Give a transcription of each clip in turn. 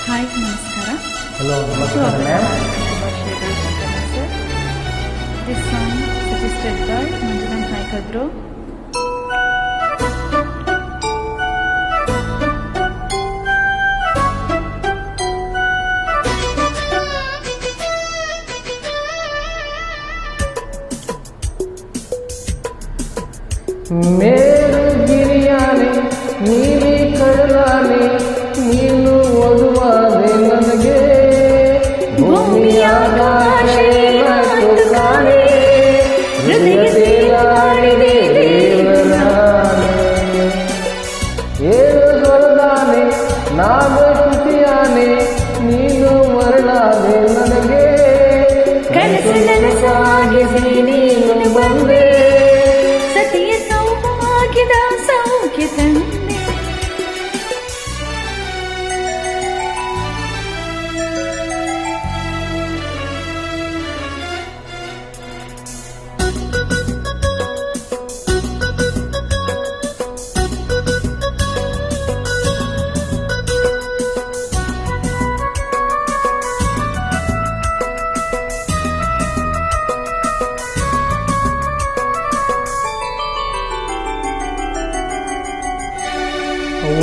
Hi, ನಮಸ್ಕಾರ. Hello, ನಮಸ್ಕಾರ ma'am. This song suggested by Manjulan Haikadro. ಮೇರು ಗಿರಿಯಾನೆ ನೀಲಿ ಕಡಲಾನೆ ನೀನು ಒಲುವಾದೆ ನನಗೆ ಭೂಮಿಯಾಕಾಶ ಕಾಣೆ ಹೃದಯ ತೇಲಾಡಿದೆ ದೇವರಾನೆ ಏಳು ಸ್ವರದಾನೆ ನಾಗ ಶ್ರುತಿಯಾನೆ ನೀನು ಮರಳಾದೆ ನನಗೆ ಕನಸು ನನಸಾಗಿಸಿ ನೀನು ಬಂದೆ, ಸತಿಯ ಸೌಭಾಗ್ಯದ ಸೌಖ್ಯ ತಂದೆ.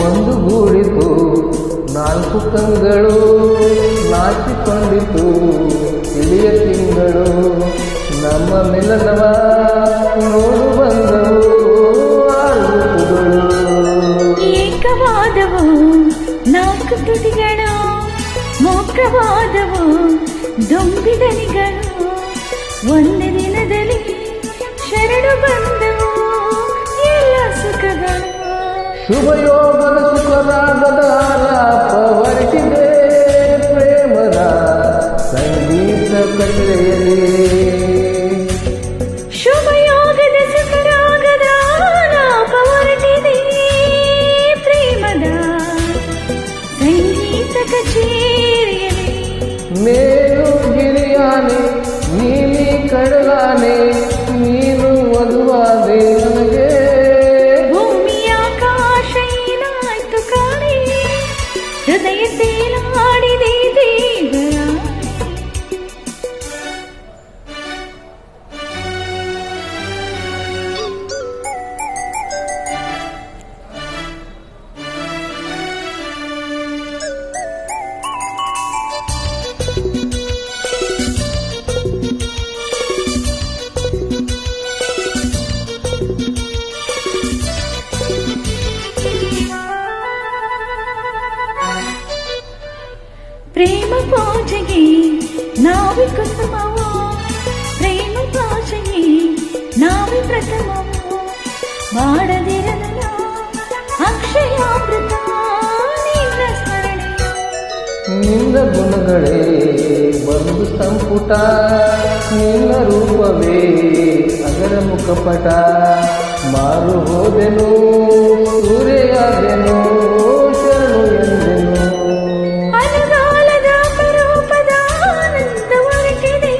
ಒಂದು ಗೂಡಿತು ನಾಲ್ಕು ಕಂಗಳು ನಾಚಿಕೊಂಡಿತು ಇಳಿಯ ತಿಂಗಳು ನಮ್ಮ ಮಿಲನವ ನೋಡು ಬಂದವು ಆಳುಗಳು ಏಕವಾದವು ನಾಲ್ಕು ತುಟಿಗಳು, ಮೋಕ್ಷವಾದವು ದೊಂಬಿದನಿಗಳು, ಒಂದು ದಿನದಲ್ಲಿ ಶರಣು ಬಂದವು ಎಲ್ಲ ಸುಖಗಳು. ಶುಭಯೋಗದ ಸುಖರಾಗದ ಆಲಾಪ ಹೊರಟಿದೆ ಪ್ರೇಮದ ಸಂಗೀತ ಕಚೇರಿಯಲ್ಲಿ. ಶುಭಯೋಗದ ಸುಖರಾಗದ ಆಲಾಪ ಹೊರಟಿದೆ ಪ್ರೇಮದ ಸಂಗೀತ ಕಚೇರಿಯಲ್ಲಿ. ಮೇಲು ಗಿರಿಯಾನೆ ನೀಲಿ ಕಡಲಾನೆ ನೀನು ಒಲುವಾದೆ ನನಗೆ ಹೃದಯ ತೇಲಾಡಿದೆ ದೇವರ. ಪ್ರೇಮ ಪೂಜೆಗೆ ನಾವೇ ಕುಸುಮವು, ಪ್ರೇಮ ಪೂಜೆಗೆ ನಾವೇ ಪ್ರಥಮವು, ಮಾಡದಿರಲ್ಲ ಅಕ್ಷಯಾಮೃತ ನಿನ್ನ ಸ್ಮರಣೆ. ನಿನ್ನ ಗುಣಗಳೇ ಒಂದು ಸಂಪುಟ, ನಿನ್ನ ರೂಪವೇ ಅದರ ಮುಖಪಟ. ಮಾರು ಹೋದೆನು ಸೂರ್ಯಾದೆನು ಶರಣು ಎಂದೆನು. ಅನುಗಾಲದ ಅಪರೂಪದ ಆನಂದ ಹೊರಟಿದೆ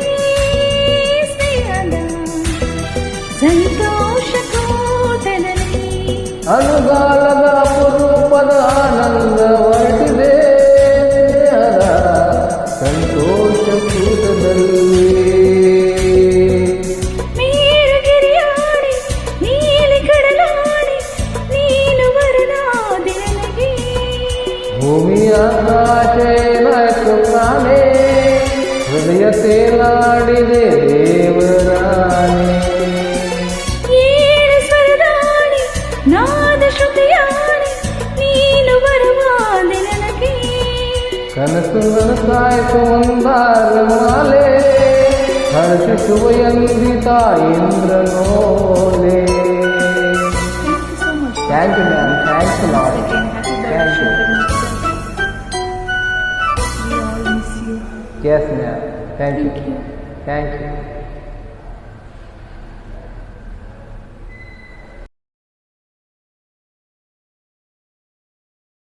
ಸ್ನೇಹದ ಸಂತೋಷ ಕೂಟದಲ್ಲಿ. ಅನುಗಾಲದ ಅಪರೂಪದ ಆನಂದ ಹೊರಟಿದೆ ಸ್ನೇಹದ ಸಂತೋಷ ಕೂಟದಲ್ಲಿ. ಮೇರುಗಿರಿಯಾಡಿ ನೀಲಿ ಕಡಲಾಡಿ ನೀನು ವರನಾದೆ ನನಗೆ. ಭೂಮಿಯ ಆಕಾಶೇನಾಯ್ತು ಕಾಣೆ ಹೃದಯ ತೇಲಾಡಿದೆ ದೇವರಾನೆ. ಏಳು ಸ್ವರದಾಡಿ ನಾದ ಶ್ರುತಿಯಾಡಿ ನೀನು ವರವಾದೆ ನನಗೆ. ಕನಸು ನನಸಾಯ್ತು ಒಂದಾರ ಮಾಲೆ ಹರ್ಷಿಸುವ ಎಂದಿತ ಇಂದ್ರನೋಲೆ. Thank you ma'am, thanks lot. Thank you. Yes, ma'am. Thank you. Thank you.